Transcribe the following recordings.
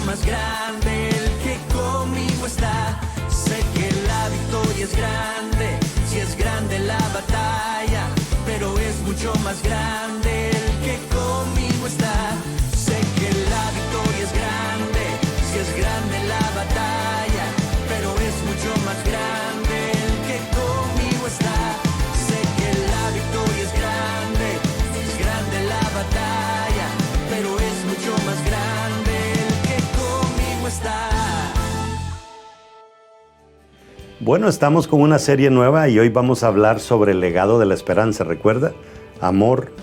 más grande el que conmigo está. Sé que la victoria es grande, si es grande la batalla, pero es mucho más grande el que conmigo está. Sé que la victoria es grande, si es grande la batalla, pero es mucho más grande el que conmigo está. Sé que la victoria es grande la batalla, pero es mucho más grande el que conmigo está. Bueno, estamos con una serie nueva y hoy vamos a hablar sobre el legado de la esperanza. ¿Recuerda? Amor,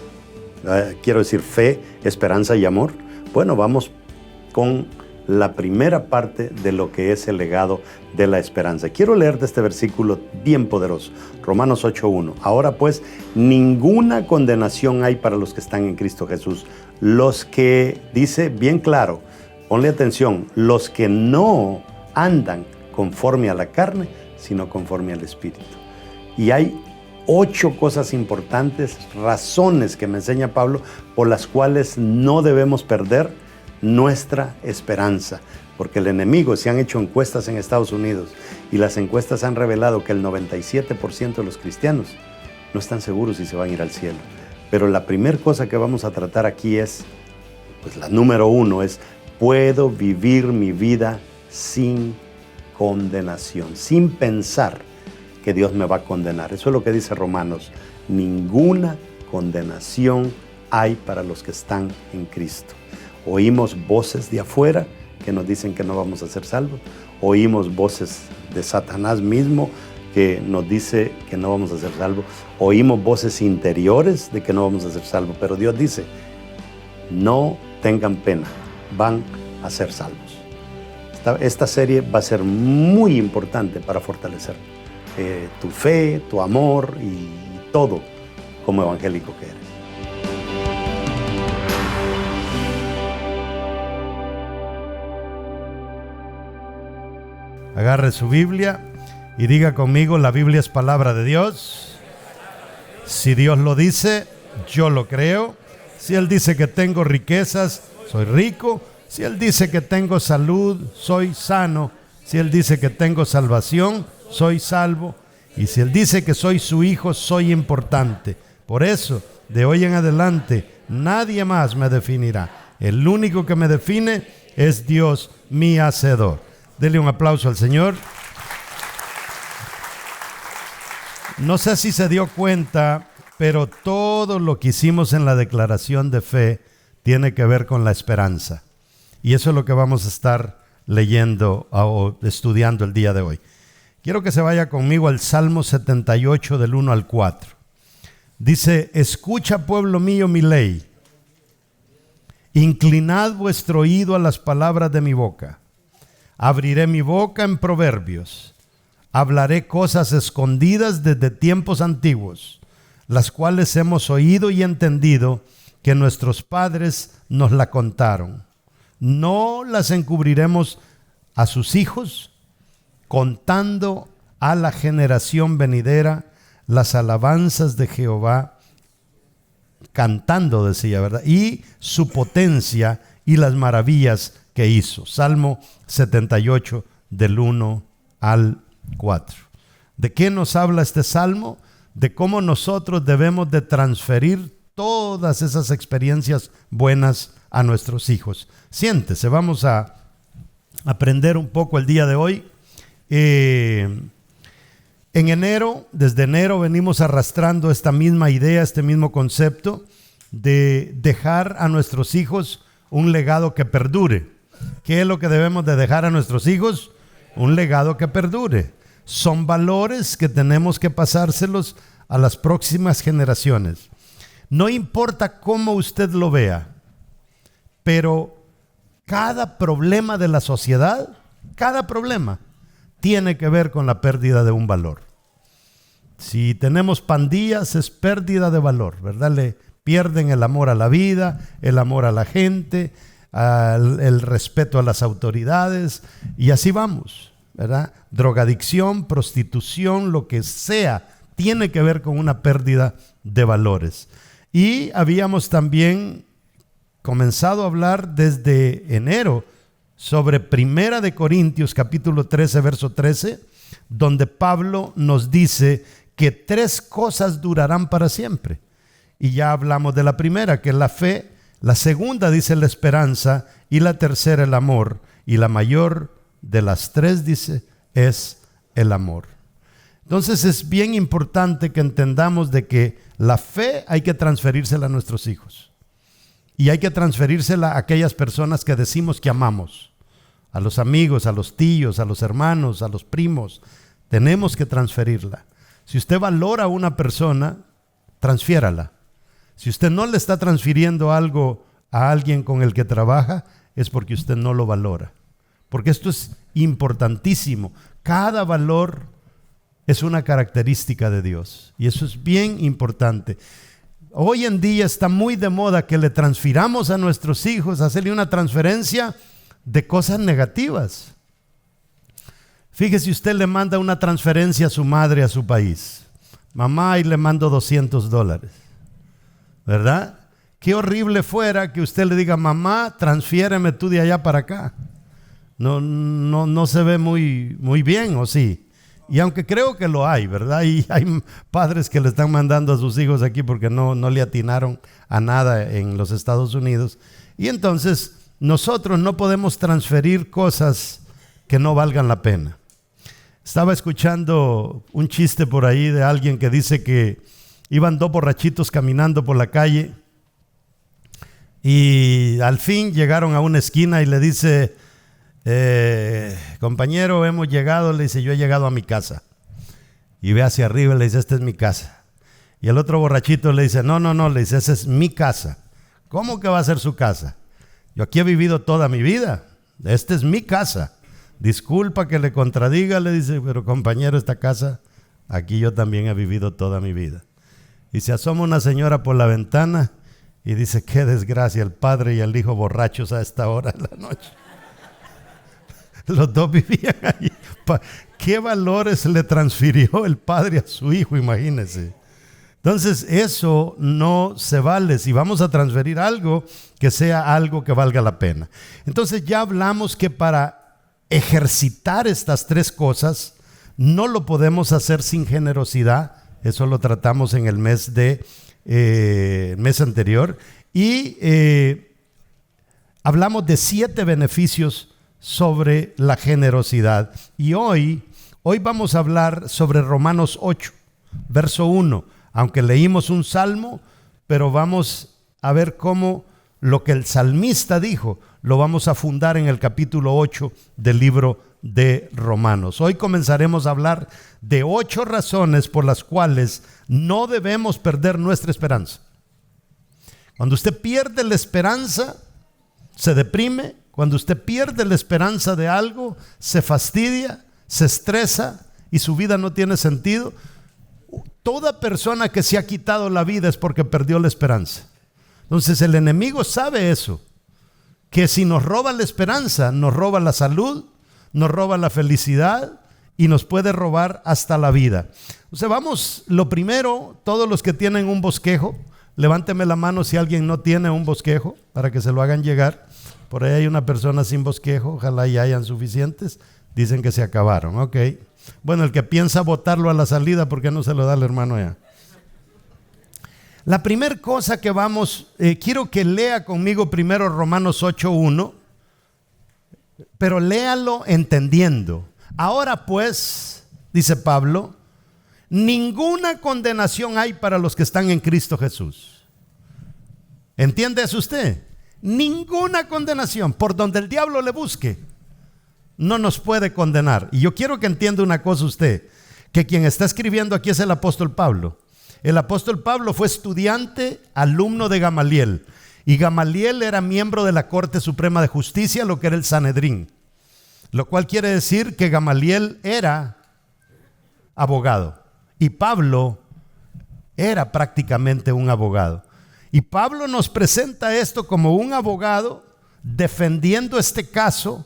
quiero decir fe, esperanza y amor. Bueno, vamos con la primera parte de lo que es el legado de la esperanza. Quiero leerte este versículo bien poderoso, Romanos 8:1. Ahora pues, ninguna condenación hay para los que están en Cristo Jesús. Los que, dice bien claro, ponle atención, los que no andan conforme a la carne, sino conforme al Espíritu. Y hay 8 cosas importantes, razones que me enseña Pablo, por las cuales no debemos perder nuestra esperanza. Porque el enemigo, se han hecho encuestas en Estados Unidos y las encuestas han revelado que el 97% de los cristianos no están seguros si se van a ir al cielo. Pero la primera cosa que vamos a tratar aquí es, pues la número 1 es, puedo vivir mi vida sin condenación, sin pensar que Dios me va a condenar. Eso es lo que dice Romanos. Ninguna condenación hay para los que están en Cristo. Oímos voces de afuera que nos dicen que no vamos a ser salvos. Oímos voces de Satanás mismo que nos dice que no vamos a ser salvos. Oímos voces interiores de que no vamos a ser salvos. Pero Dios dice, no tengan pena, van a ser salvos. Esta serie va a ser muy importante para fortalecer tu fe, tu amor y todo como evangélico que eres. Agarre su Biblia y diga conmigo, la Biblia es palabra de Dios. Si Dios lo dice, yo lo creo. Si Él dice que tengo riquezas, soy rico. Si Él dice que tengo salud, soy sano. Si Él dice que tengo salvación, soy salvo. Y si Él dice que soy su hijo, soy importante. Por eso, de hoy en adelante, nadie más me definirá. El único que me define es Dios, mi Hacedor. Dele un aplauso al Señor. No sé si se dio cuenta, pero todo lo que hicimos en la declaración de fe tiene que ver con la esperanza. Y eso es lo que vamos a estar leyendo o estudiando el día de hoy. Quiero que se vaya conmigo al Salmo 78 del 1 al 4. Dice, escucha pueblo mío mi ley. Inclinad vuestro oído a las palabras de mi boca. Abriré mi boca en proverbios. Hablaré cosas escondidas desde tiempos antiguos, las cuales hemos oído y entendido que nuestros padres nos la contaron. No las encubriremos a sus hijos, contando a la generación venidera las alabanzas de Jehová, cantando, decía, ¿verdad? Y su potencia y las maravillas que hizo. Salmo 78 del 1 al 4. ¿De qué nos habla este salmo? De cómo nosotros debemos de transferir todas esas experiencias buenas a nuestros hijos. Siéntese, vamos a aprender un poco el día de hoy. En enero, desde enero venimos arrastrando esta misma idea, este mismo concepto de dejar a nuestros hijos un legado que perdure. ¿Qué es lo que debemos de dejar a nuestros hijos? Un legado que perdure. Son valores que tenemos que pasárselos a las próximas generaciones. No importa cómo usted lo vea, pero cada problema de la sociedad, cada problema, tiene que ver con la pérdida de un valor. Si tenemos pandillas, es pérdida de valor, ¿verdad? Le pierden el amor a la vida, el amor a la gente, el respeto a las autoridades, y así vamos, ¿verdad? Drogadicción, prostitución, lo que sea, tiene que ver con una pérdida de valores. Y habíamos también comenzado a hablar desde enero sobre Primera de Corintios capítulo 13, verso 13, donde Pablo nos dice que 3 cosas durarán para siempre. Y ya hablamos de la primera, que es la fe. La segunda dice la esperanza, y la tercera el amor, y la mayor de las 3 dice es el amor. Entonces es bien importante que entendamos de que la fe hay que transferírsela a nuestros hijos, y hay que transferírsela a aquellas personas que decimos que amamos, a los amigos, a los tíos, a los hermanos, a los primos. Tenemos que transferirla. Si usted valora a una persona, transfiérala. Si usted no le está transfiriendo algo a alguien con el que trabaja, es porque usted no lo valora. Porque esto es importantísimo. Cada valor es una característica de Dios, y eso es bien importante. Hoy en día está muy de moda que le transfiramos a nuestros hijos, hacerle una transferencia de cosas negativas. Fíjese, usted le manda una transferencia a su madre a su país. Mamá, y le mando $200, ¿verdad? Qué horrible fuera que usted le diga: mamá, transfiéreme tú de allá para acá. No se ve muy bien, ¿o sí? Y aunque creo que lo hay, ¿verdad? Y hay padres que le están mandando a sus hijos aquí porque no le atinaron a nada en los Estados Unidos. Y entonces nosotros no podemos transferir cosas que no valgan la pena. Estaba escuchando un chiste por ahí de alguien que dice que iban 2 borrachitos caminando por la calle, y al fin llegaron a una esquina y le dice: compañero, hemos llegado. Le dice: yo he llegado a mi casa. Y ve hacia arriba y le dice: esta es mi casa. Y el otro borrachito le dice: no, le dice: esa es mi casa. ¿Cómo que va a ser su casa? Yo aquí he vivido toda mi vida. Esta es mi casa. Disculpa que le contradiga, le dice, pero compañero, esta casa, aquí yo también he vivido toda mi vida. Y se asoma una señora por la ventana y dice: qué desgracia, el padre y el hijo borrachos a esta hora de la noche. Los 2 vivían ahí. ¿Qué valores le transfirió el padre a su hijo? Imagínense. Entonces eso no se vale. Si vamos a transferir algo, que sea algo que valga la pena. Entonces ya hablamos que para ejercitar estas 3 cosas no lo podemos hacer sin generosidad. Eso lo tratamos en el mes anterior. Y hablamos de 7 beneficios sobre la generosidad. Y hoy vamos a hablar sobre Romanos 8, verso 1. Aunque leímos un salmo, pero vamos a ver cómo lo que el salmista dijo lo vamos a fundar en el capítulo 8 del libro de Romanos. Hoy comenzaremos a hablar de 8 razones por las cuales no debemos perder nuestra esperanza. Cuando usted pierde la esperanza, se deprime. Cuando usted pierde la esperanza de algo, se fastidia, se estresa y su vida no tiene sentido. Toda persona que se ha quitado la vida es porque perdió la esperanza. Entonces el enemigo sabe eso, que si nos roba la esperanza, nos roba la salud, nos roba la felicidad y nos puede robar hasta la vida. O sea, vamos, lo primero, todos los que tienen un bosquejo, levánteme la mano si alguien no tiene un bosquejo para que se lo hagan llegar. Por ahí hay una persona sin bosquejo, ojalá ya hayan suficientes. Dicen que se acabaron, ok. Bueno, el que piensa botarlo a la salida, ¿por qué no se lo da al hermano ya? La primera cosa que quiero que lea conmigo primero Romanos 8:1, pero léalo entendiendo. Ahora pues, dice Pablo, ninguna condenación hay para los que están en Cristo Jesús. ¿Entiende eso usted? Ninguna condenación. Por donde el diablo le busque, no nos puede condenar. Y yo quiero que entienda una cosa usted, que quien está escribiendo aquí es el apóstol Pablo. El apóstol Pablo fue estudiante, alumno de Gamaliel. Y Gamaliel era miembro de la Corte Suprema de Justicia, lo que era el Sanedrín. Lo cual quiere decir que Gamaliel era abogado. Y Pablo era prácticamente un abogado. Y Pablo nos presenta esto como un abogado defendiendo este caso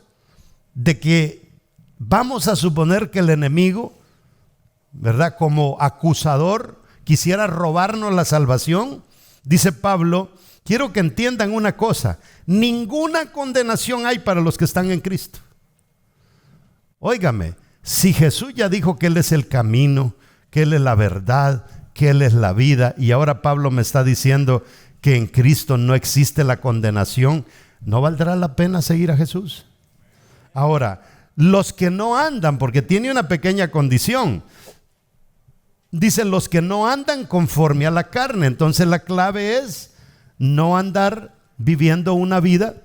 de que vamos a suponer que el enemigo, ¿verdad?, como acusador quisiera robarnos la salvación. Dice Pablo quiero que entiendan una cosa: ninguna condenación hay para los que están en Cristo. Óigame, si Jesús ya dijo que Él es el camino, que Él es la verdad, que Él es la vida, y ahora Pablo me está diciendo que en Cristo no existe la condenación, ¿no valdrá la pena seguir a Jesús? Ahora, los que no andan, porque tiene una pequeña condición, dicen los que no andan conforme a la carne. Entonces la clave es no andar viviendo una vida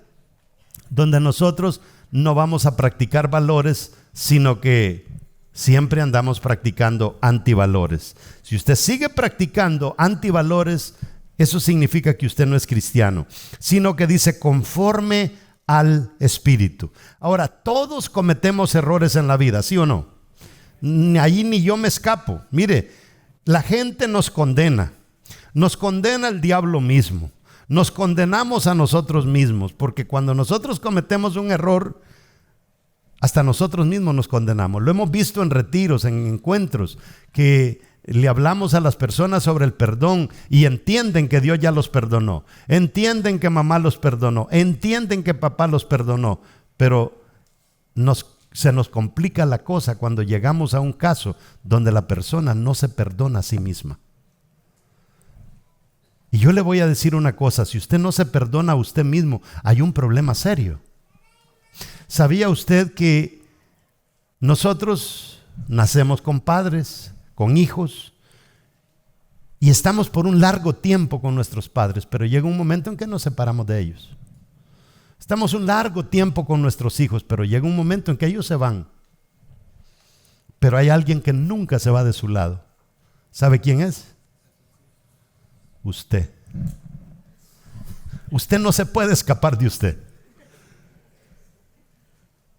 donde nosotros no vamos a practicar valores, sino que siempre andamos practicando antivalores. Si usted sigue practicando antivalores, eso significa que usted no es cristiano, sino que dice conforme al Espíritu. Ahora, todos cometemos errores en la vida, ¿sí o no? Ahí ni yo me escapo. Mire, la gente nos condena el diablo mismo, nos condenamos a nosotros mismos, porque cuando nosotros cometemos un error, hasta nosotros mismos nos condenamos. Lo hemos visto en retiros, en encuentros, que le hablamos a las personas sobre el perdón y entienden que Dios ya los perdonó, entienden que mamá los perdonó, entienden que papá los perdonó, pero se nos complica la cosa cuando llegamos a un caso donde la persona no se perdona a sí misma. Y yo le voy a decir una cosa: si usted no se perdona a usted mismo, hay un problema serio. ¿Sabía usted que nosotros nacemos con padres, con hijos, y estamos por un largo tiempo con nuestros padres, pero llega un momento en que nos separamos de ellos? Estamos un largo tiempo con nuestros hijos, pero llega un momento en que ellos se van. Pero hay alguien que nunca se va de su lado. ¿Sabe quién es? Usted. Usted no se puede escapar de usted.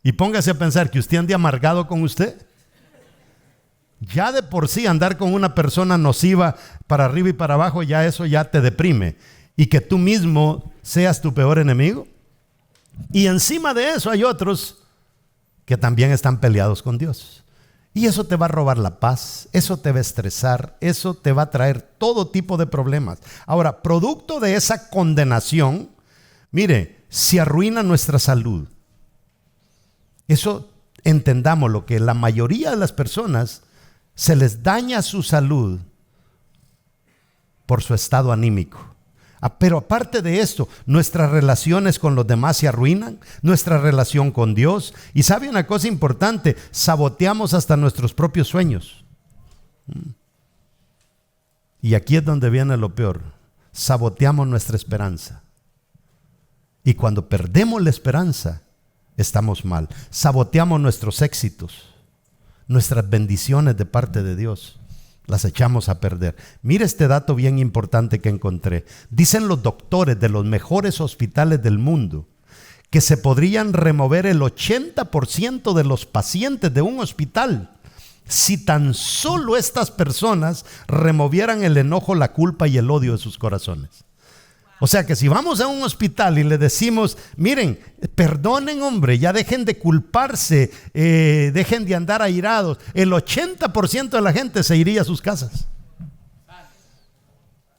Y póngase a pensar que usted ande amargado con usted. Ya de por sí andar con una persona nociva para arriba y para abajo, ya eso ya te deprime. Y que tú mismo seas tu peor enemigo. Y encima de eso hay otros que también están peleados con Dios. Y eso te va a robar la paz, eso te va a estresar, eso te va a traer todo tipo de problemas. Ahora, producto de esa condenación, mire, se arruina nuestra salud. Eso entendamos, lo que la mayoría de las personas se les daña su salud por su estado anímico. Pero aparte de esto, nuestras relaciones con los demás se arruinan, nuestra relación con Dios. Y sabe una cosa importante: saboteamos hasta nuestros propios sueños. Y aquí es donde viene lo peor: saboteamos nuestra esperanza. Y cuando perdemos la esperanza, estamos mal. Saboteamos nuestros éxitos, nuestras bendiciones de parte de Dios. Las echamos a perder. Mire este dato bien importante que encontré. Dicen los doctores de los mejores hospitales del mundo que se podrían remover el 80% de los pacientes de un hospital si tan solo estas personas removieran el enojo, la culpa y el odio de sus corazones. O sea que si vamos a un hospital y le decimos: miren, perdonen, hombre, ya dejen de culparse, dejen de andar airados, el 80% de la gente se iría a sus casas.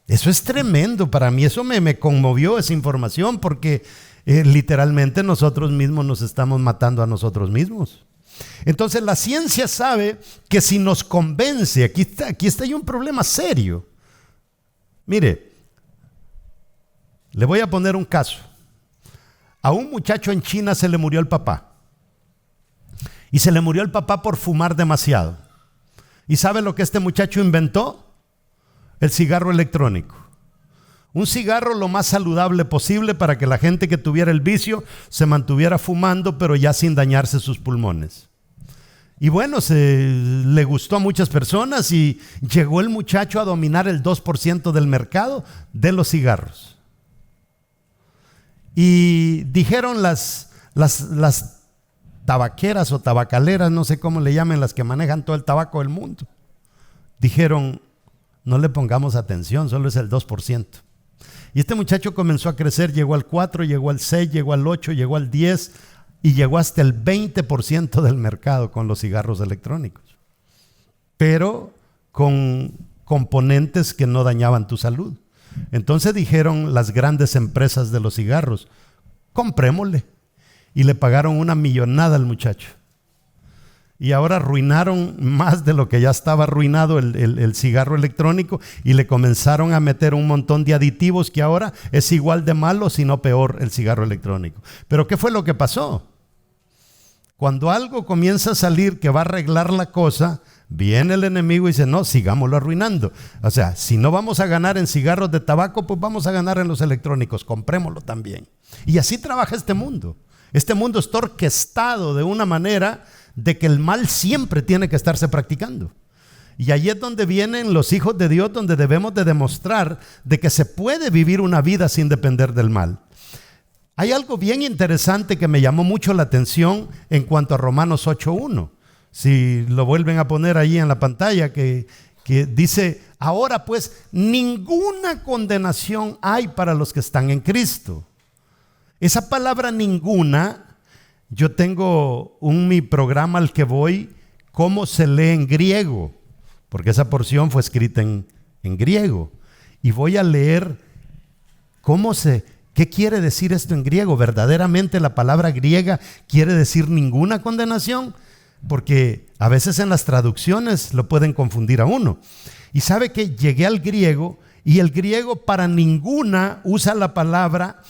Eso es tremendo para mí. Eso me conmovió, esa información, porque literalmente nosotros mismos nos estamos matando a nosotros mismos. Entonces la ciencia sabe que si nos convence, aquí está hay un problema serio. Mire, le voy a poner un caso. A un muchacho en China se le murió el papá. Y se le murió el papá por fumar demasiado. ¿Y sabe lo que este muchacho inventó? El cigarro electrónico. Un cigarro lo más saludable posible para que la gente que tuviera el vicio se mantuviera fumando, pero ya sin dañarse sus pulmones. Y bueno, le gustó a muchas personas y llegó el muchacho a dominar el 2% del mercado de los cigarros. Y dijeron las tabaqueras o tabacaleras, no sé cómo le llamen, las que manejan todo el tabaco del mundo, dijeron: no le pongamos atención, solo es el 2%. Y este muchacho comenzó a crecer, llegó al 4, llegó al 6, llegó al 8, llegó al 10 y llegó hasta el 20% del mercado con los cigarros electrónicos, pero con componentes que no dañaban tu salud. Entonces dijeron las grandes empresas de los cigarros, comprémosle. Y le pagaron una millonada al muchacho. Y ahora arruinaron más de lo que ya estaba arruinado el cigarro electrónico, y le comenzaron a meter un montón de aditivos que ahora es igual de malo, si no peor, el cigarro electrónico. Pero ¿qué fue lo que pasó? Cuando algo comienza a salir que va a arreglar la cosa, viene el enemigo y dice, no, sigámoslo arruinando. O sea, si no vamos a ganar en cigarros de tabaco, pues vamos a ganar en los electrónicos, comprémoslo también. Y así trabaja este mundo. Este mundo está orquestado de una manera de que el mal siempre tiene que estarse practicando. Y ahí es donde vienen los hijos de Dios, donde debemos de demostrar de que se puede vivir una vida sin depender del mal. Hay algo bien interesante que me llamó mucho la atención en cuanto a Romanos 8:1. Si lo vuelven a poner ahí en la pantalla, que dice, ahora pues ninguna condenación hay para los que están en Cristo. Esa palabra ninguna, yo tengo mi programa al que voy, cómo se lee en griego, porque esa porción fue escrita en griego. Y voy a leer ¿qué quiere decir esto en griego? ¿Verdaderamente la palabra griega quiere decir ninguna condenación? Porque a veces en las traducciones lo pueden confundir a uno. Y sabe que llegué al griego, y el griego para ninguna usa la palabra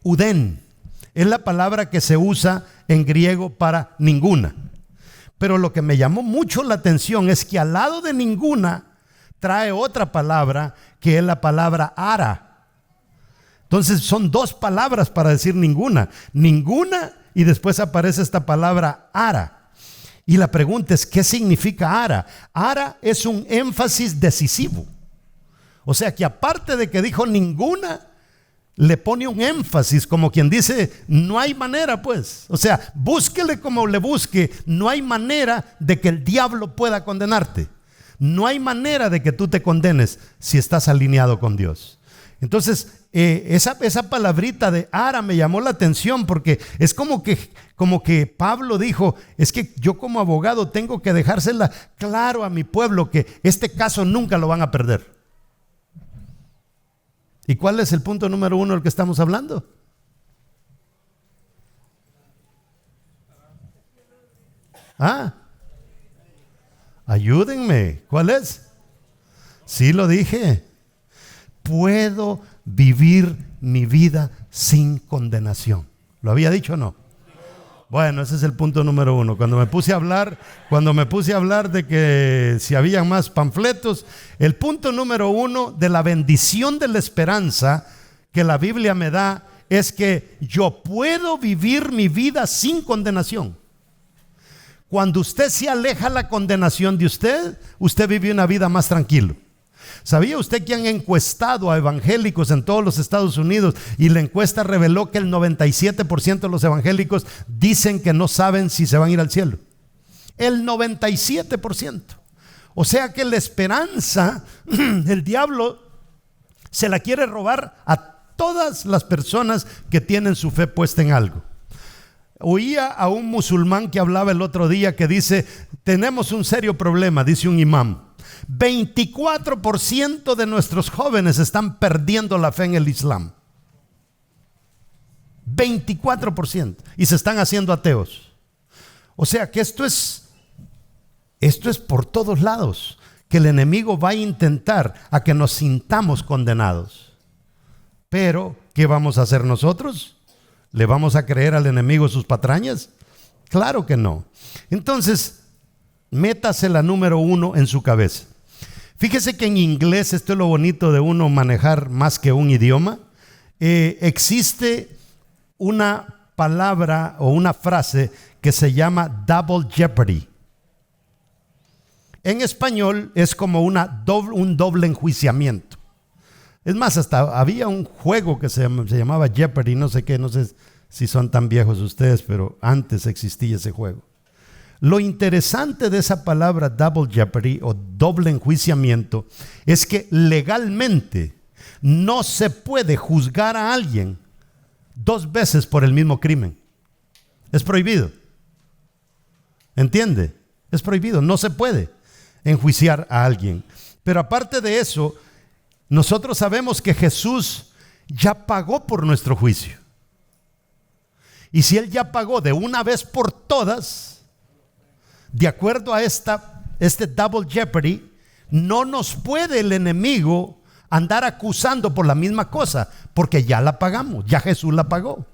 uden. Es la palabra que se usa en griego para ninguna. Pero lo que me llamó mucho la atención es que al lado de ninguna trae otra palabra, que es la palabra ara. Entonces son dos palabras para decir ninguna. Ninguna, y después aparece esta palabra ara. Y la pregunta es, ¿qué significa ara? Ara es un énfasis decisivo. O sea que aparte de que dijo ninguna, le pone un énfasis, como quien dice, no hay manera pues. O sea, búsquele como le busque, no hay manera de que el diablo pueda condenarte. No hay manera de que tú te condenes si estás alineado con Dios. Entonces, esa palabrita de ara me llamó la atención, porque es como que Pablo dijo, es que yo como abogado tengo que dejársela claro a mi pueblo que este caso nunca lo van a perder. ¿Y cuál es el punto número 1 del que estamos hablando? Ayúdenme, ¿cuál es? Sí lo dije. Puedo vivir mi vida sin condenación. ¿Lo había dicho o no? Bueno, ese es el punto número 1. Cuando me puse a hablar de que si había más panfletos, el punto número 1 de la bendición de la esperanza que la Biblia me da es que yo puedo vivir mi vida sin condenación. Cuando usted se aleja la condenación de usted vive una vida más tranquilo. ¿Sabía usted que han encuestado a evangélicos en todos los Estados Unidos y la encuesta reveló que el 97% de los evangélicos dicen que no saben si se van a ir al cielo? El 97%. O sea que la esperanza, el diablo se la quiere robar a todas las personas que tienen su fe puesta en algo. Oía a un musulmán que hablaba el otro día que dice, tenemos un serio problema, dice un imán. 24% de nuestros jóvenes están perdiendo la fe en el Islam. 24%. Y se están haciendo ateos. O sea que esto es por todos lados, que el enemigo va a intentar a que nos sintamos condenados. Pero, ¿qué vamos a hacer nosotros? ¿Le vamos a creer al enemigo sus patrañas? Claro que no. Entonces, métase la número 1 en su cabeza. Fíjese que en inglés, esto es lo bonito de uno manejar más que un idioma, existe una palabra o una frase que se llama double jeopardy. En español es como un doble enjuiciamiento. Es más, hasta había un juego que se llamaba Jeopardy, no sé si son tan viejos ustedes, pero antes existía ese juego. Lo interesante de esa palabra double jeopardy o doble enjuiciamiento es que legalmente no se puede juzgar a alguien 2 veces por el mismo crimen. Es prohibido. ¿Entiende? Es prohibido, no se puede enjuiciar a alguien. Pero aparte de eso, nosotros sabemos que Jesús ya pagó por nuestro juicio. Y si Él ya pagó de una vez por todas, de acuerdo a este double jeopardy, no nos puede el enemigo andar acusando por la misma cosa, porque ya la pagamos, ya Jesús la pagó.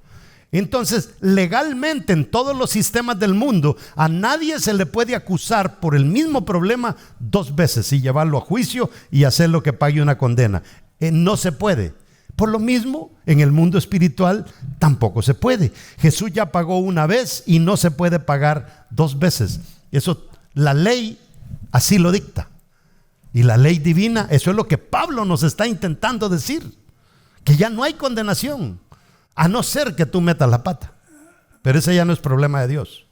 Entonces, legalmente en todos los sistemas del mundo, a nadie se le puede acusar por el mismo problema dos veces y llevarlo a juicio y hacer lo que pague una condena. No se puede. Por lo mismo, en el mundo espiritual tampoco se puede. Jesús ya pagó una vez y no se puede pagar dos veces. Eso, la ley así lo dicta. Y la ley divina, eso es lo que Pablo nos está intentando decir, que ya no hay condenación, a no ser que tú metas la pata. Pero ese ya no es problema de Dios.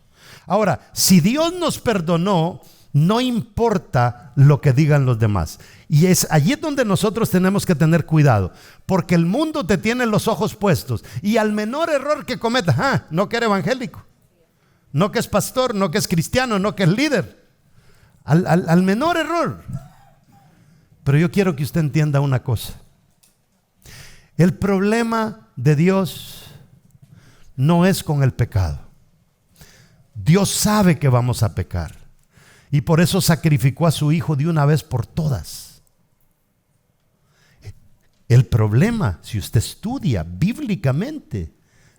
Ahora, si Dios nos perdonó, no importa lo que digan los demás. Y es allí donde nosotros tenemos que tener cuidado, porque el mundo te tiene los ojos puestos, y al menor error que cometas, no que eres evangélico, no que es pastor, no que es cristiano, no que es líder, al menor error. Pero yo quiero que usted entienda una cosa. El problema de Dios no es con el pecado. Dios sabe que vamos a pecar, y por eso sacrificó a su Hijo de una vez por todas. El problema, si usted estudia bíblicamente,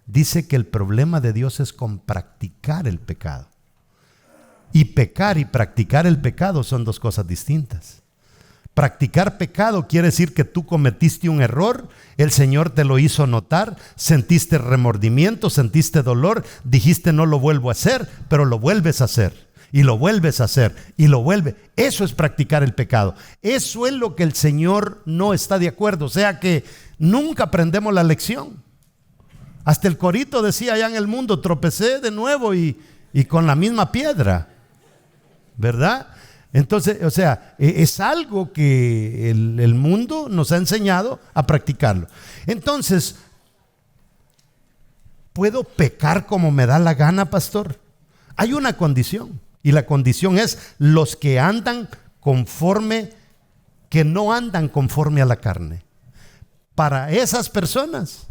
dice que el problema de Dios es con practicar el pecado. Y pecar y practicar el pecado son dos cosas distintas. Practicar pecado quiere decir que tú cometiste un error, el Señor te lo hizo notar, sentiste remordimiento, sentiste dolor, dijiste no lo vuelvo a hacer, pero lo vuelves a hacer, y lo vuelves a hacer, y lo vuelves. Eso es practicar el pecado. Eso es lo que el Señor no está de acuerdo. O sea que nunca aprendemos la lección. Hasta el corito decía allá en el mundo, tropecé de nuevo y con la misma piedra, ¿verdad? Entonces, o sea, es algo que el mundo nos ha enseñado a practicarlo. Entonces, ¿puedo pecar como me da la gana, pastor? Hay una condición, y la condición es los que andan conforme, que no andan conforme a la carne. Para esas personas,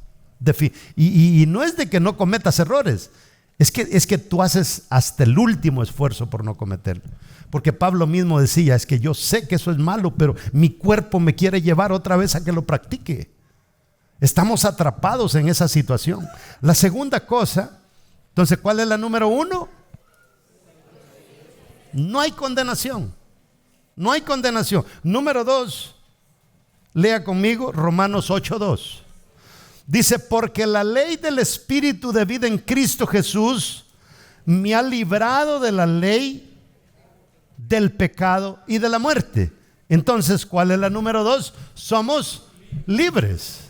y no es de que no cometas errores, es que tú haces hasta el último esfuerzo por no cometerlo. Porque Pablo mismo decía, es que yo sé que eso es malo, pero mi cuerpo me quiere llevar otra vez a que lo practique. Estamos atrapados en esa situación. La segunda cosa, entonces, ¿cuál es la número uno? No hay condenación. No hay condenación. Número dos, lea conmigo Romanos 8:2. Dice, porque la ley del Espíritu de vida en Cristo Jesús me ha librado de la ley del pecado y de la muerte. Entonces, ¿cuál es la número dos? Somos libres.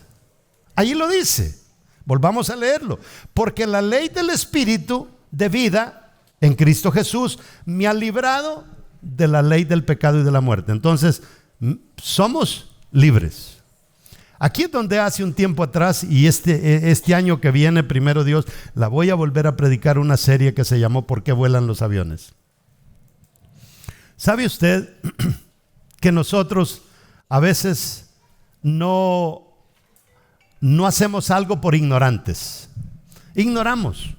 Allí lo dice. Volvamos a leerlo. Porque la ley del Espíritu de vida en Cristo Jesús me ha librado de la ley del pecado y de la muerte. Entonces, somos libres. Aquí es donde hace un tiempo atrás, y este año que viene, primero Dios, la voy a volver a predicar una serie que se llamó ¿Por qué vuelan los aviones? ¿Sabe usted que nosotros a veces no hacemos algo por ignorantes? Ignoramos.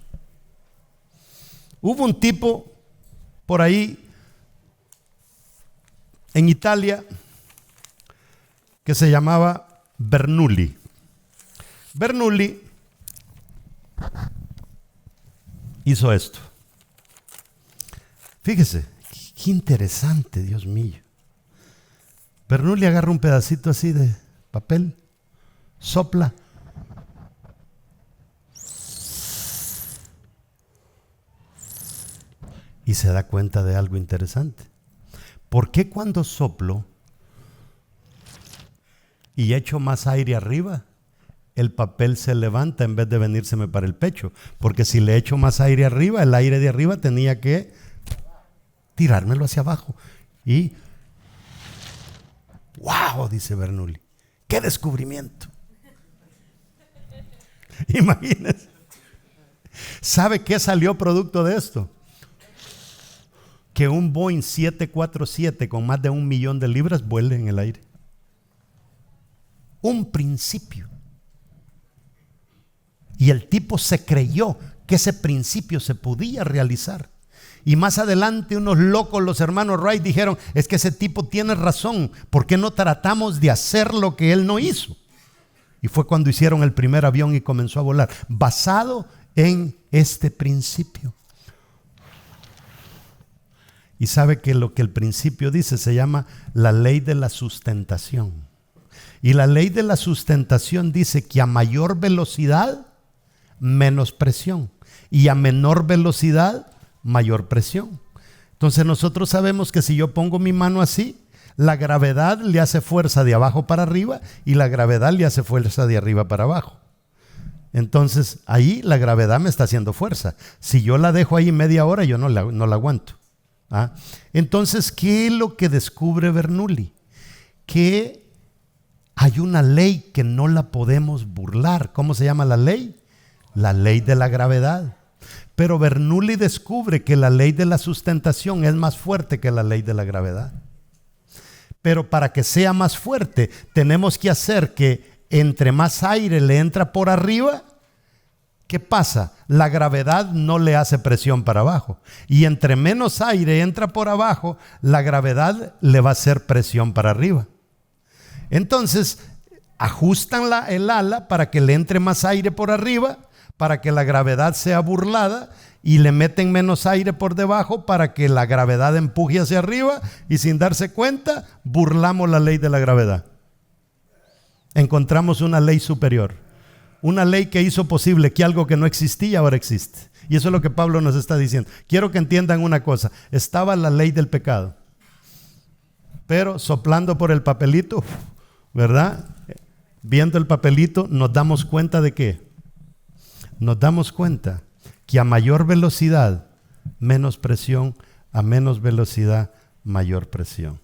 Hubo un tipo por ahí en Italia que se llamaba Bernoulli. Bernoulli hizo esto. Fíjese, qué interesante, Dios mío. Bernoulli agarra un pedacito así de papel, sopla, y se da cuenta de algo interesante. ¿Por qué cuando soplo y echo más aire arriba, el papel se levanta en vez de venírseme para el pecho? Porque si le echo más aire arriba, el aire de arriba tenía que tirármelo hacia abajo. Y ¡wow! Dice Bernoulli, ¡qué descubrimiento! Imagínense. ¿Sabe qué salió producto de esto? Que un Boeing 747 con más de 1 millón de libras vuele en el aire. un principio. Y el tipo se creyó que ese principio se podía realizar. Y más adelante unos locos, los hermanos Wright, dijeron, es que ese tipo tiene razón, ¿por qué no tratamos de hacer lo que él no hizo? Y fue cuando hicieron el primer avión y comenzó a volar, basado en este principio. Y sabe que lo que el principio dice se llama la ley de la sustentación. Y la ley de la sustentación dice que a mayor velocidad, menos presión. Y a menor velocidad, mayor presión. Entonces nosotros sabemos que si yo pongo mi mano así, la gravedad le hace fuerza de abajo para arriba y la gravedad le hace fuerza de arriba para abajo. Entonces ahí la gravedad me está haciendo fuerza. Si yo la dejo ahí media hora, yo no la aguanto. Entonces, ¿qué es lo que descubre Bernoulli? Que hay una ley que no la podemos burlar. ¿Cómo se llama la ley? La ley de la gravedad. Pero Bernoulli descubre que la ley de la sustentación es más fuerte que la ley de la gravedad. Pero para que sea más fuerte, tenemos que hacer que entre más aire le entra por arriba, ¿qué pasa? La gravedad no le hace presión para abajo. Y entre menos aire entra por abajo, la gravedad le va a hacer presión para arriba. Entonces, ajustan el ala para que le entre más aire por arriba, para que la gravedad sea burlada, y le meten menos aire por debajo para que la gravedad empuje hacia arriba, y sin darse cuenta, burlamos la ley de la gravedad. Encontramos una ley superior. Una ley que hizo posible que algo que no existía ahora existe. Y eso es lo que Pablo nos está diciendo. Quiero que entiendan una cosa. Estaba la ley del pecado, pero soplando por el papelito, ¿verdad? Viendo el papelito, nos damos cuenta de qué. Nos damos cuenta que a mayor velocidad, menos presión, a menos velocidad, mayor presión.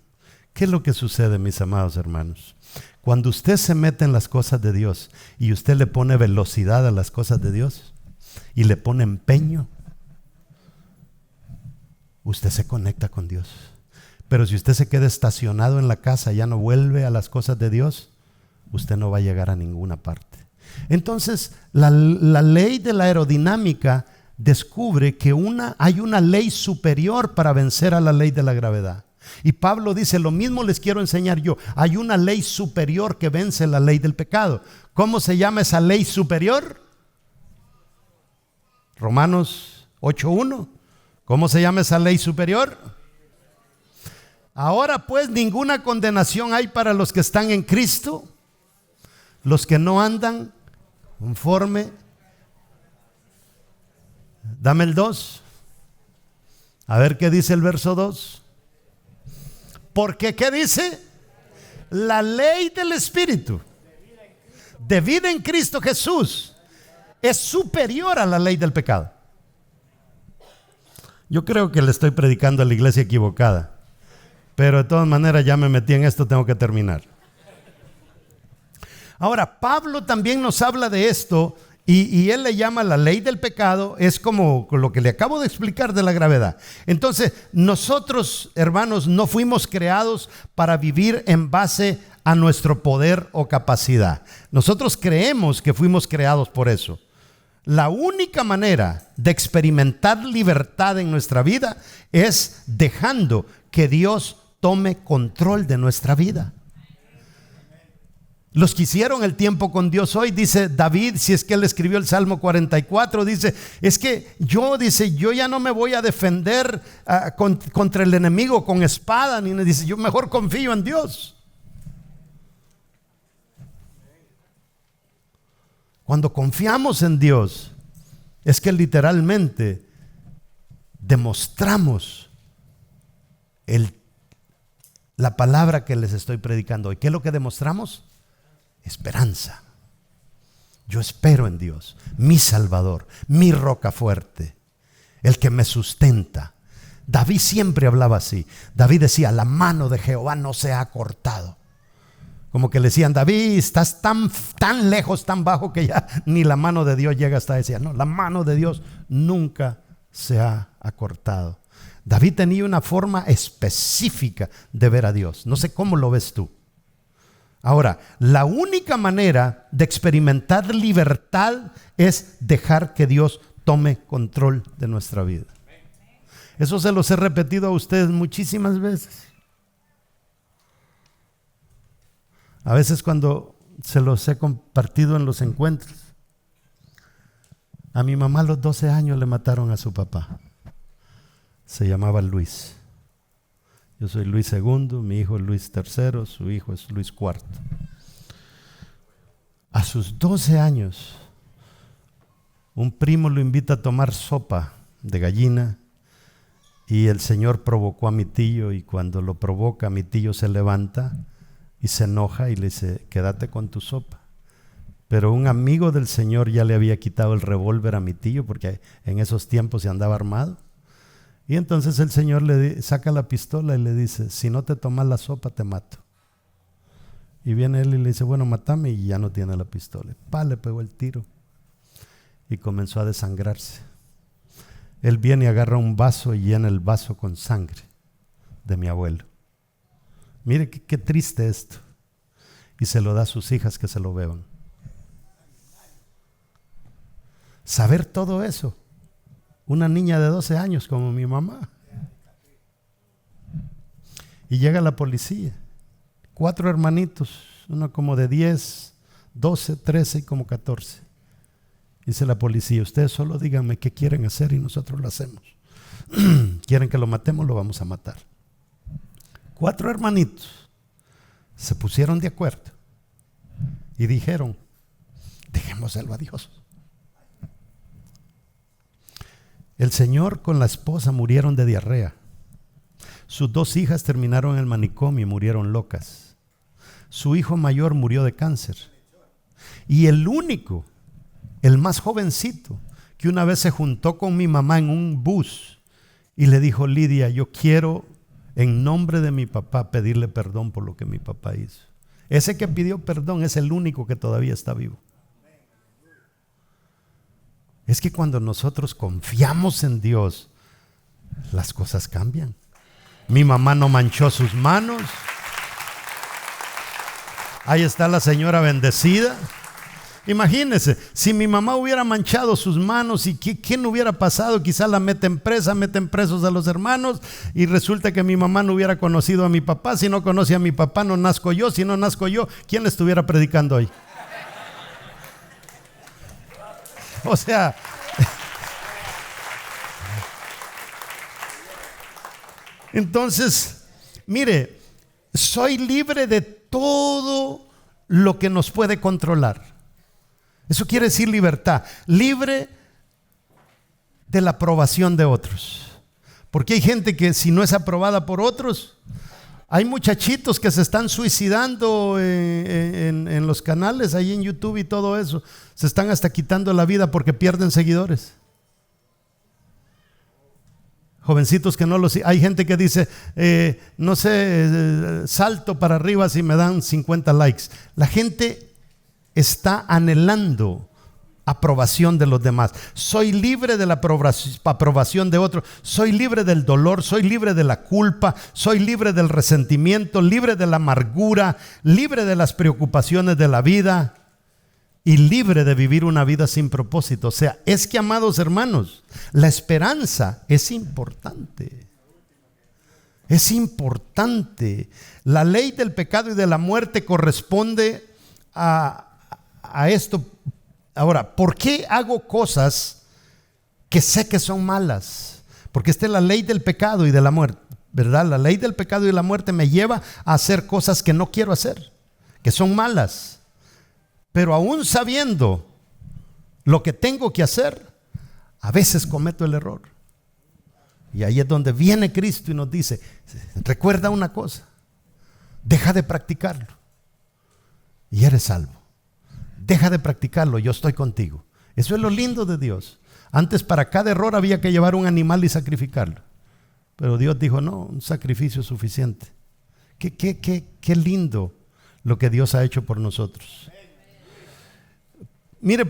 ¿Qué es lo que sucede, mis amados hermanos? Cuando usted se mete en las cosas de Dios y usted le pone velocidad a las cosas de Dios y le pone empeño, usted se conecta con Dios. Pero si usted se queda estacionado en la casa y ya no vuelve a las cosas de Dios, usted no va a llegar a ninguna parte. Entonces, la ley de la aerodinámica descubre que hay una ley superior para vencer a la ley de la gravedad. Y Pablo dice, lo mismo les quiero enseñar yo. Hay una ley superior que vence la ley del pecado. ¿Cómo se llama esa ley superior? Romanos 8:1. ¿Cómo se llama esa ley superior? Ahora pues ninguna condenación hay para los que están en Cristo, los que no andan conforme. Dame el 2. A ver qué dice el verso 2. Porque ¿qué dice? La ley del Espíritu de vida en Cristo Jesús es superior a la ley del pecado. Yo creo que le estoy predicando a la iglesia equivocada, pero de todas maneras ya me metí en esto, tengo que terminar. Ahora, Pablo también nos habla de esto y él le llama la ley del pecado, es como lo que le acabo de explicar de la gravedad. Entonces, nosotros, hermanos, no fuimos creados para vivir en base a nuestro poder o capacidad. Nosotros creemos que fuimos creados por eso. La única manera de experimentar libertad en nuestra vida es dejando que Dios tome control de nuestra vida. Los que hicieron el tiempo con Dios hoy, dice David, si es que él escribió el Salmo 44, dice, es que yo ya no me voy a defender contra el enemigo con espada, ni dice, yo mejor confío en Dios. Cuando confiamos en Dios, es que literalmente demostramos la palabra que les estoy predicando hoy. ¿Qué es lo que demostramos? Esperanza. Yo espero en Dios, mi Salvador, mi roca fuerte, el que me sustenta. David siempre hablaba así. David decía, la mano de Jehová no se ha cortado. Como que le decían, David, estás tan lejos, tan bajo que ya ni la mano de Dios llega hasta ese. No, la mano de Dios nunca se ha acortado. David tenía una forma específica de ver a Dios. No sé cómo lo ves tú. Ahora, la única manera de experimentar libertad es dejar que Dios tome control de nuestra vida. Eso se los he repetido a ustedes muchísimas veces. A veces cuando se los he compartido en los encuentros. A mi mamá a los 12 años le mataron a su papá. Se llamaba Luis. Yo soy Luis II, mi hijo es Luis III, su hijo es Luis IV. A sus 12 años, un primo lo invita a tomar sopa de gallina y el Señor provocó a mi tío, y cuando lo provoca, mi tío se levanta y se enoja y le dice: quédate con tu sopa. Pero un amigo del Señor ya le había quitado el revólver a mi tío, porque en esos tiempos se andaba armado. Y entonces el Señor le saca la pistola y le dice: si no te tomas la sopa, te mato. Y viene él y le dice: bueno, mátame, y ya no tiene la pistola. Le pegó el tiro y comenzó a desangrarse. Él viene y agarra un vaso y llena el vaso con sangre de mi abuelo. Mire qué triste esto. Y se lo da a sus hijas que se lo beban. Saber todo eso. Una niña de 12 años como mi mamá. Y llega la policía. 4 hermanitos, uno como de 10, 12, 13 y como 14. Dice la policía: ustedes solo díganme qué quieren hacer y nosotros lo hacemos. ¿Quieren que lo matemos? Lo vamos a matar. 4 hermanitos se pusieron de acuerdo y dijeron: dejémoselo a Dios. El señor con la esposa murieron de diarrea. Sus 2 hijas terminaron en el manicomio y murieron locas. Su hijo mayor murió de cáncer. Y el único, el más jovencito, que una vez se juntó con mi mamá en un bus y le dijo: Lidia, yo quiero en nombre de mi papá pedirle perdón por lo que mi papá hizo. Ese que pidió perdón es el único que todavía está vivo. Es que cuando nosotros confiamos en Dios, las cosas cambian. Mi mamá no manchó sus manos. Ahí está la señora bendecida. Imagínense, si mi mamá hubiera manchado sus manos, ¿y qué no hubiera pasado? Quizás la meten presos a los hermanos, y resulta que mi mamá no hubiera conocido a mi papá. Si no conoce a mi papá, no nazco yo. Si no nazco yo, ¿quién le estuviera predicando hoy? O sea, entonces, mire, soy libre de todo lo que nos puede controlar. Eso quiere decir libertad, libre de la aprobación de otros. Porque hay gente que si no es aprobada por otros, hay muchachitos que se están suicidando en los canales, ahí en YouTube y todo eso. Se están hasta quitando la vida porque pierden seguidores. Jovencitos que no los... Hay gente que dice, no sé, salto para arriba si me dan 50 likes. La gente está anhelando aprobación de los demás. Soy libre de la aprobación de otros. Soy libre del dolor, soy libre de la culpa, soy libre del resentimiento, libre de la amargura, libre de las preocupaciones de la vida y libre de vivir una vida sin propósito. O sea, es que, amados hermanos, la esperanza es importante. Es importante. La ley del pecado y de la muerte corresponde a esto. Ahora, ¿por qué hago cosas que sé que son malas? Porque esta es la ley del pecado y de la muerte, ¿verdad? La ley del pecado y de la muerte me lleva a hacer cosas que no quiero hacer, que son malas. Pero aún sabiendo lo que tengo que hacer, a veces cometo el error. Y ahí es donde viene Cristo y nos dice: recuerda una cosa, deja de practicarlo y eres salvo. Deja de practicarlo, yo estoy contigo. Eso es lo lindo de Dios. Antes para cada error había que llevar un animal y sacrificarlo. Pero Dios dijo: no, un sacrificio es suficiente. Qué lindo lo que Dios ha hecho por nosotros. Mire,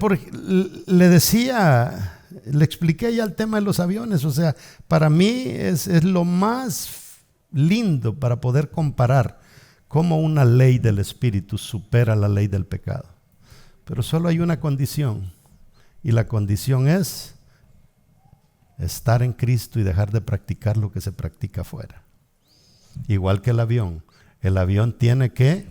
le decía, le expliqué ya el tema de los aviones. O sea, para mí es lo más lindo para poder comparar cómo una ley del Espíritu supera la ley del pecado. Pero solo hay una condición, y la condición es estar en Cristo y dejar de practicar lo que se practica afuera. Igual que el avión tiene que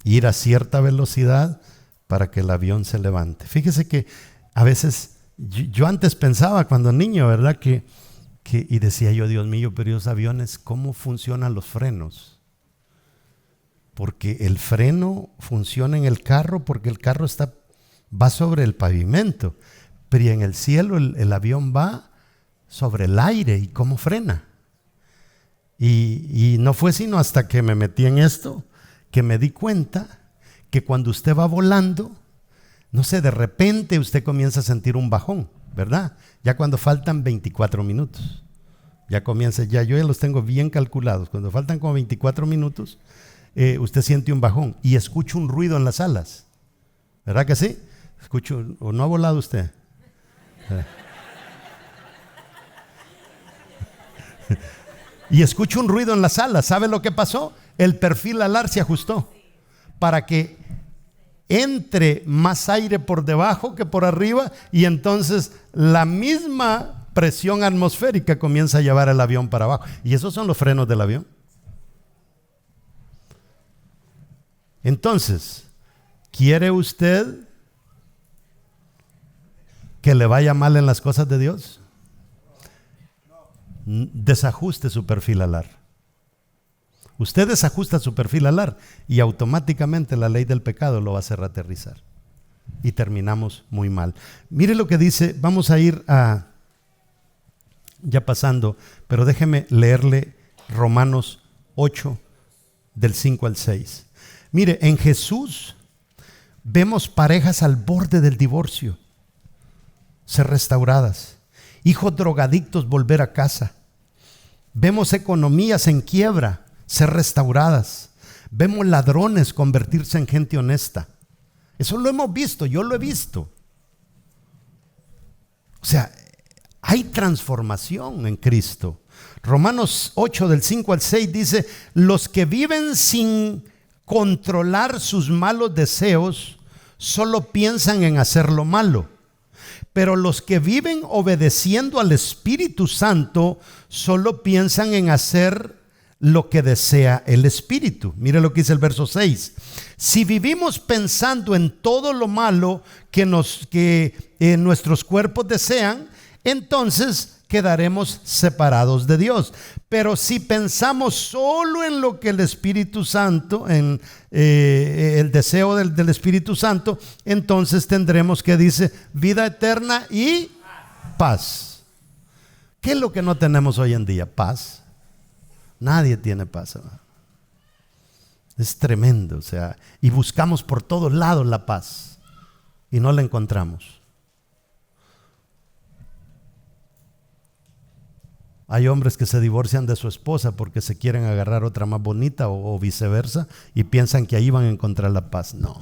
ir a cierta velocidad para que el avión se levante. Fíjese que a veces, yo antes pensaba cuando niño, ¿verdad? Y decía yo, Dios mío, pero esos aviones, ¿cómo funcionan los frenos? Porque el freno funciona en el carro porque el carro va sobre el pavimento, pero en el cielo el avión va sobre el aire. ¿Y cómo frena? Y no fue sino hasta que me metí en esto que me di cuenta que cuando usted va volando, no sé, de repente usted comienza a sentir un bajón, ¿verdad? Ya cuando faltan 24 minutos, yo ya los tengo bien calculados. Cuando faltan como 24 minutos, usted siente un bajón y escucha un ruido en las alas, ¿verdad que sí? Escucho, ¿o no ha volado usted? Y escucho un ruido en las alas. ¿Sabe lo que pasó? El perfil alar se ajustó para que entre más aire por debajo que por arriba, y entonces la misma presión atmosférica comienza a llevar el avión para abajo. Y esos son los frenos del avión. Entonces, ¿quiere usted que le vaya mal en las cosas de Dios? Desajuste su perfil alar. Usted desajusta su perfil alar y automáticamente la ley del pecado lo va a hacer aterrizar. Y terminamos muy mal. Mire lo que dice, vamos a ir ya pasando, pero déjeme leerle Romanos 8, del 5 al 6. Mire, en Jesús vemos parejas al borde del divorcio ser restauradas, hijos drogadictos volver a casa, vemos economías en quiebra ser restauradas, vemos ladrones convertirse en gente honesta. Eso lo hemos visto, yo lo he visto. O sea, hay transformación en Cristo. Romanos 8 del 5 al 6 dice: los que viven sin controlar sus malos deseos solo piensan en hacer lo malo, pero los que viven obedeciendo al Espíritu Santo solo piensan en hacer lo que desea el Espíritu. Mire lo que dice el verso 6. Si vivimos pensando en todo lo malo que nuestros cuerpos desean, entonces quedaremos separados de Dios. Pero si pensamos solo en lo que el Espíritu Santo, en el deseo del Espíritu Santo, entonces tendremos, que dice, vida eterna y paz. ¿Qué es lo que no tenemos hoy en día? Paz. Nadie tiene paz, hermano. Es tremendo, o sea, y buscamos por todos lados la paz y no la encontramos. Hay hombres que se divorcian de su esposa porque se quieren agarrar otra más bonita o viceversa, y piensan que ahí van a encontrar la paz. No.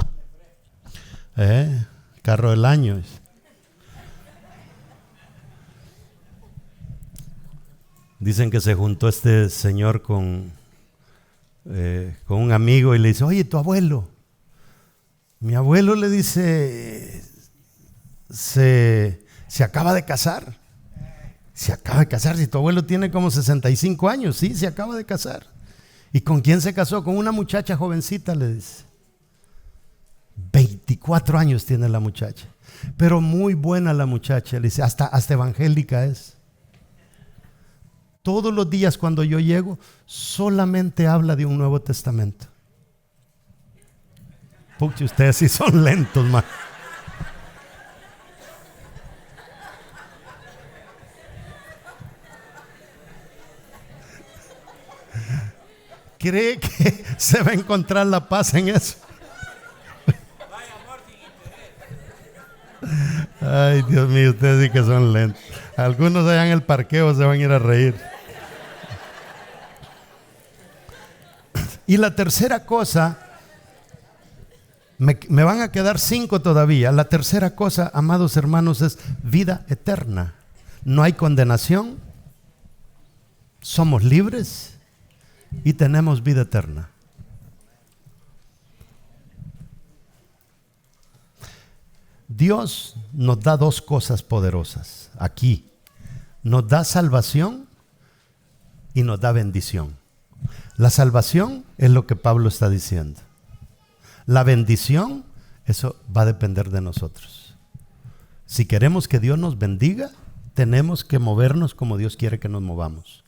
Carro del año. Dicen que se juntó este señor con un amigo y le dice: oye, tu abuelo. Mi abuelo, le dice, se acaba de casar. Se acaba de casar. Si tu abuelo tiene como 65 años, sí, se acaba de casar. ¿Y con quién se casó? Con una muchacha jovencita, le dice. 24 años tiene la muchacha, pero muy buena la muchacha, le dice, hasta evangélica es. Todos los días cuando yo llego, solamente habla de un Nuevo Testamento. Pucha, ustedes sí son lentos, man. ¿Cree que se va a encontrar la paz en eso? Ay, Dios mío, ustedes sí que son lentos. Algunos allá en el parqueo se van a ir a reír. Y la tercera cosa, me van a quedar 5 todavía. La tercera cosa, amados hermanos, es vida eterna. No hay condenación, somos libres y tenemos vida eterna. Dios nos da dos cosas poderosas aquí. Nos da salvación y nos da bendición. La salvación es lo que Pablo está diciendo. La bendición, eso va a depender de nosotros. Si queremos que Dios nos bendiga, tenemos que movernos como Dios quiere que nos movamos.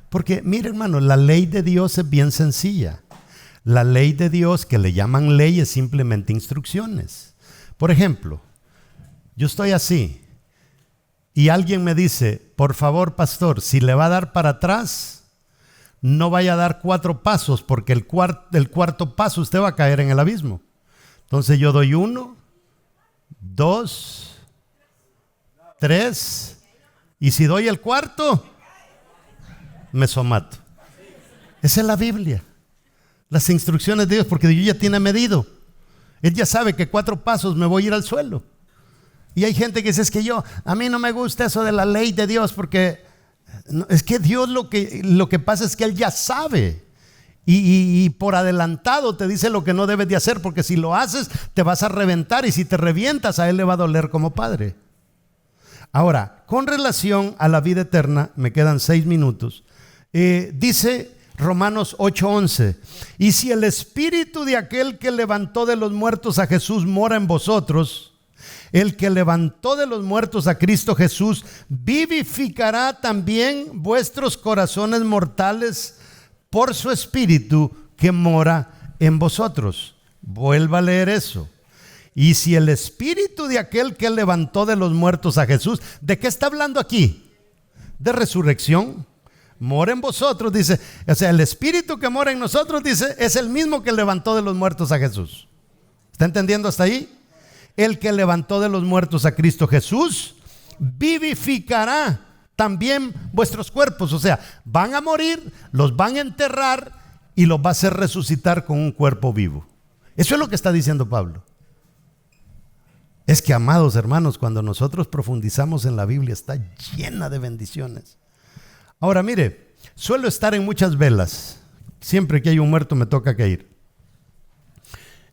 Porque, mire hermano, la ley de Dios es bien sencilla. La ley de Dios, que le llaman ley, es simplemente instrucciones. Por ejemplo, yo estoy así y alguien me dice, por favor, pastor, si le va a dar para atrás, no vaya a dar 4 pasos, porque el cuarto paso usted va a caer en el abismo. Entonces yo doy 1, 2, 3, y si doy el cuarto, me somato. Esa es la Biblia, las instrucciones de Dios, porque Dios ya tiene medido. Él ya sabe que 4 pasos me voy a ir al suelo. Y hay gente que dice, es que a mí no me gusta eso de la ley de Dios, porque es que Dios lo que pasa es que Él ya sabe. Y por adelantado te dice lo que no debes de hacer, porque si lo haces te vas a reventar, y si te revientas a Él le va a doler como padre. Ahora, con relación a la vida eterna, me quedan 6 minutos. Dice Romanos 8:11, y si el espíritu de aquel que levantó de los muertos a Jesús mora en vosotros, el que levantó de los muertos a Cristo Jesús vivificará también vuestros corazones mortales por su espíritu que mora en vosotros. Vuelva a leer eso. Y si el espíritu de aquel que levantó de los muertos a Jesús, ¿de qué está hablando aquí? De resurrección. Mora en vosotros, dice. O sea, el espíritu que mora en nosotros, dice, es el mismo que levantó de los muertos a Jesús. ¿Está entendiendo hasta ahí? El que levantó de los muertos a Cristo Jesús vivificará también vuestros cuerpos. O sea, van a morir, los van a enterrar y los va a hacer resucitar con un cuerpo vivo. Eso es lo que está diciendo Pablo. Es que, amados hermanos, cuando nosotros profundizamos en la Biblia, está llena de bendiciones. Ahora mire, suelo estar en muchas velas. Siempre que hay un muerto me toca que ir.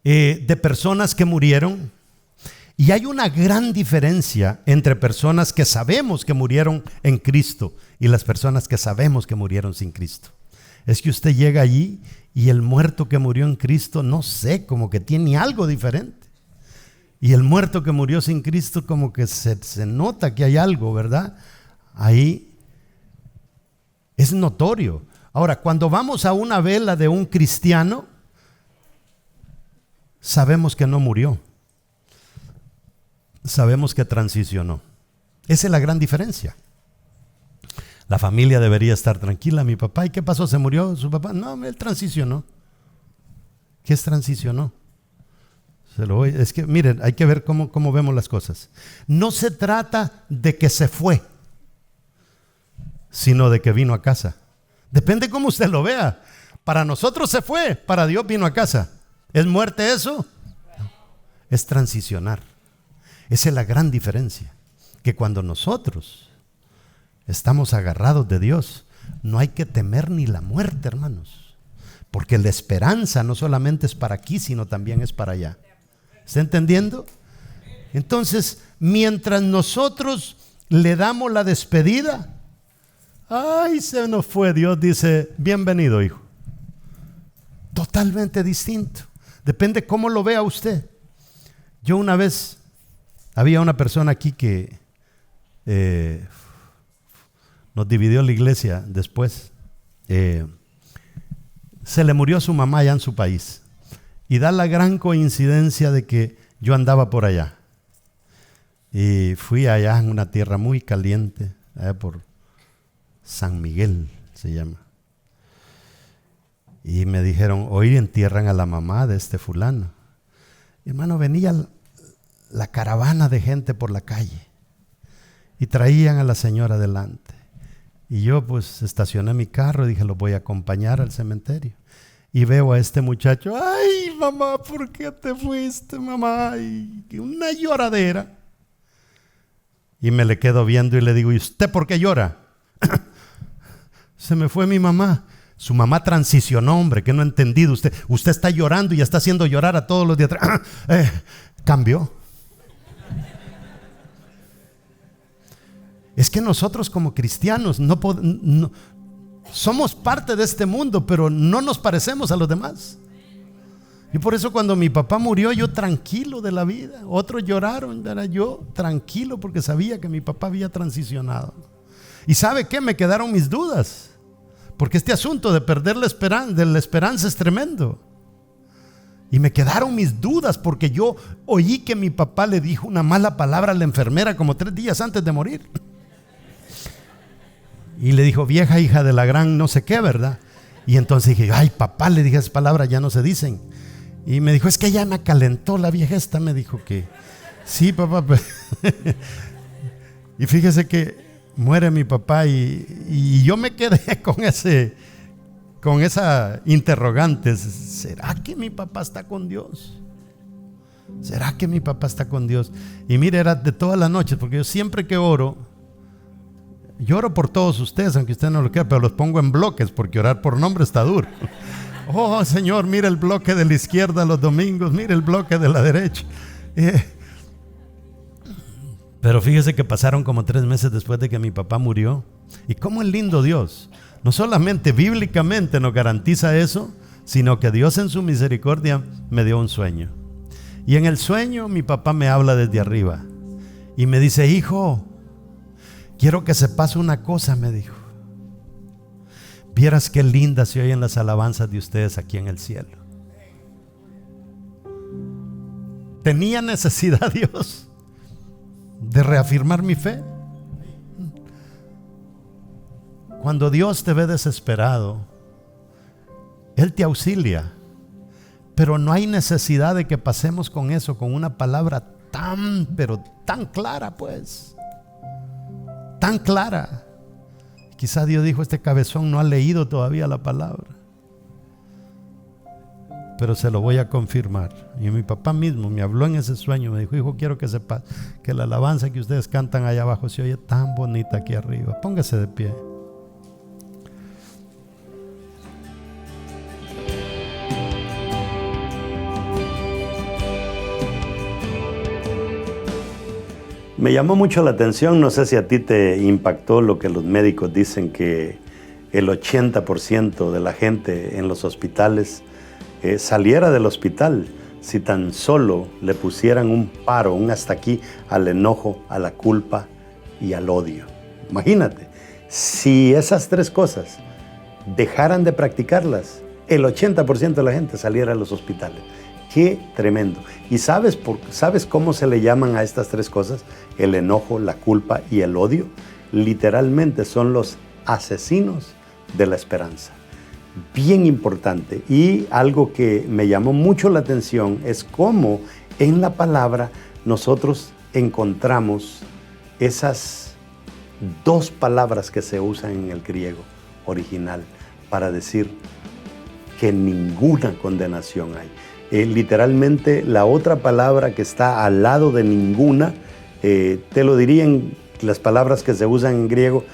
De personas que murieron. Y hay una gran diferencia entre personas que sabemos que murieron en Cristo y las personas que sabemos que murieron sin Cristo. Es que usted llega allí y el muerto que murió en Cristo, no sé, como que tiene algo diferente. Y el muerto que murió sin Cristo, como que se nota que hay algo, ¿verdad? Ahí es notorio. Ahora, cuando vamos a una vela de un cristiano, sabemos que no murió. Sabemos que transicionó. Esa es la gran diferencia. La familia debería estar tranquila. Mi papá, ¿y qué pasó? ¿Se murió su papá? No, él transicionó. ¿Qué es transicionó? Es que miren, hay que ver cómo vemos las cosas. No se trata de que se fue, sino de que vino a casa. Depende cómo usted lo vea. Para nosotros se fue, para Dios vino a casa. ¿Es muerte eso? No. Es transicionar. Esa es la gran diferencia, que cuando nosotros estamos agarrados de Dios, no hay que temer ni la muerte, hermanos, porque la esperanza no solamente es para aquí, sino también es para allá. ¿Está entendiendo? Entonces, mientras nosotros le damos la despedida, ¡ay, se nos fue! Dios dice, bienvenido, hijo. Totalmente distinto. Depende cómo lo vea usted. Yo una vez... había una persona aquí que nos dividió la iglesia después. Se le murió su mamá allá en su país. Y da la gran coincidencia de que yo andaba por allá. Y fui allá en una tierra muy caliente, allá por San Miguel se llama. Y me dijeron, hoy entierran a la mamá de este fulano. Y, hermano, venía la caravana de gente por la calle y traían a la señora adelante, y yo pues estacioné mi carro y dije, lo voy a acompañar al cementerio, y veo a este muchacho, ay mamá, ¿por qué te fuiste, mamá? Y una lloradera, y me le quedo viendo y le digo, ¿y usted por qué llora? Se me fue mi mamá. Su mamá transicionó, hombre, que no ha entendido. Usted está llorando y está haciendo llorar a todos los de atrás. Cambió. Es que nosotros como cristianos somos parte de este mundo, pero no nos parecemos a los demás. Y por eso cuando mi papá murió, yo tranquilo de la vida. Otros lloraron, era yo tranquilo porque sabía que mi papá había transicionado. ¿Y sabe qué? Me quedaron mis dudas, porque este asunto de perder la esperanza es tremendo. Y me quedaron mis dudas porque yo oí que mi papá le dijo una mala palabra a la enfermera como 3 días antes de morir. Y le dijo, vieja hija de la gran no sé qué, ¿verdad? Y entonces dije, ay papá, le dije, esas palabras ya no se dicen. Y me dijo, es que ya me acalentó la vieja esta. Me dijo que sí, papá. Y fíjese que muere mi papá y yo me quedé con esa interrogante. ¿Será que mi papá está con Dios? ¿Será que mi papá está con Dios? Y mire, era de todas las noches, porque yo siempre que oro, lloro por todos ustedes, aunque usted no lo quiera, pero los pongo en bloques, porque orar por nombre está duro. Oh Señor, mira el bloque de la izquierda los domingos, mira el bloque de la derecha. Pero fíjese que pasaron como 3 meses después de que mi papá murió. Y cómo es lindo Dios. No solamente bíblicamente nos garantiza eso, sino que Dios en su misericordia me dio un sueño. Y en el sueño mi papá me habla desde arriba y me dice, hijo, quiero que sepas una cosa, me dijo. Vieras qué lindas se oyen las alabanzas de ustedes aquí en el cielo. ¿Tenía necesidad Dios de reafirmar mi fe? Cuando Dios te ve desesperado, Él te auxilia, pero no hay necesidad de que pasemos con eso, con una palabra pero tan clara, pues, tan clara. Quizá Dios dijo, este cabezón no ha leído todavía la palabra, pero se lo voy a confirmar. Y mi papá mismo me habló en ese sueño, me dijo, hijo, quiero que sepas que la alabanza que ustedes cantan allá abajo se oye tan bonita aquí arriba. Póngase de pie. Me llamó mucho la atención, no sé si a ti te impactó lo que los médicos dicen, que el 80% de la gente en los hospitales saliera del hospital si tan solo le pusieran un paro, un hasta aquí al enojo, a la culpa y al odio. Imagínate, si esas 3 cosas dejaran de practicarlas, el 80% de la gente saliera a los hospitales. Qué tremendo. ¿Y sabes cómo se le llaman a estas 3 cosas? El enojo, la culpa y el odio. Literalmente son los asesinos de la esperanza. Bien importante. Y algo que me llamó mucho la atención es cómo en la palabra nosotros encontramos esas 2 palabras que se usan en el griego original para decir que ninguna condenación hay. Literalmente la otra palabra que está al lado de ninguna, te lo dirían las palabras que se usan en griego,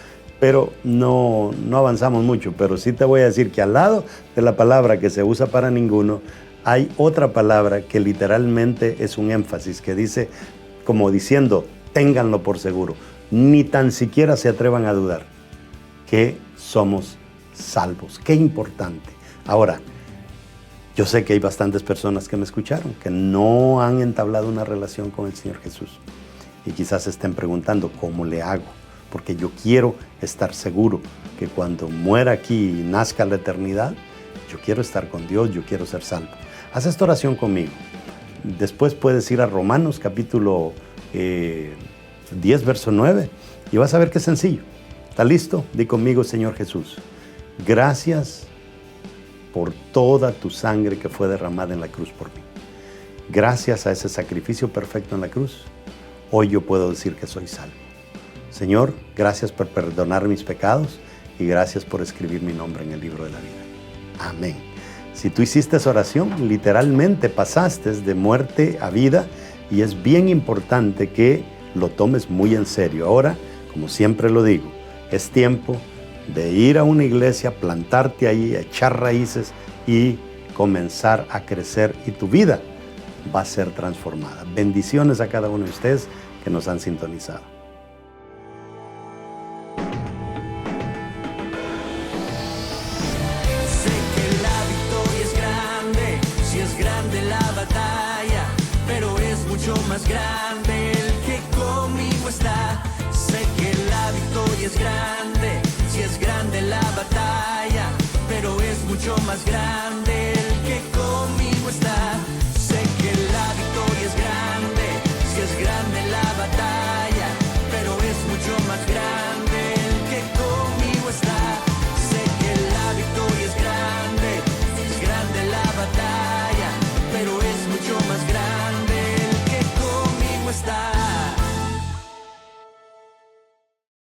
pero no avanzamos mucho. Pero sí te voy a decir que al lado de la palabra que se usa para ninguno, hay otra palabra que literalmente es un énfasis, que dice, como diciendo, ténganlo por seguro, ni tan siquiera se atrevan a dudar que somos salvos. Qué importante. Ahora, yo sé que hay bastantes personas que me escucharon que no han entablado una relación con el Señor Jesús y quizás estén preguntando, ¿cómo le hago? Porque yo quiero estar seguro que cuando muera aquí y nazca la eternidad, yo quiero estar con Dios, yo quiero ser salvo. Haz esta oración conmigo. Después puedes ir a Romanos capítulo 10, verso 9 y vas a ver qué sencillo. ¿Está listo? Di conmigo, Señor Jesús, gracias por toda tu sangre que fue derramada en la cruz por mí. Gracias a ese sacrificio perfecto en la cruz, hoy yo puedo decir que soy salvo. Señor, gracias por perdonar mis pecados y gracias por escribir mi nombre en el libro de la vida. Amén. Si tú hiciste esa oración, literalmente pasaste de muerte a vida y es bien importante que lo tomes muy en serio. Ahora, como siempre lo digo, es tiempo de ir a una iglesia, plantarte ahí, echar raíces y comenzar a crecer y tu vida va a ser transformada. Bendiciones a cada uno de ustedes que nos han sintonizado. grande el que conmigo está. Sé que la victoria es grande, si es grande la batalla, pero es mucho más grande el que conmigo está. Sé que la victoria es grande, si es grande la batalla.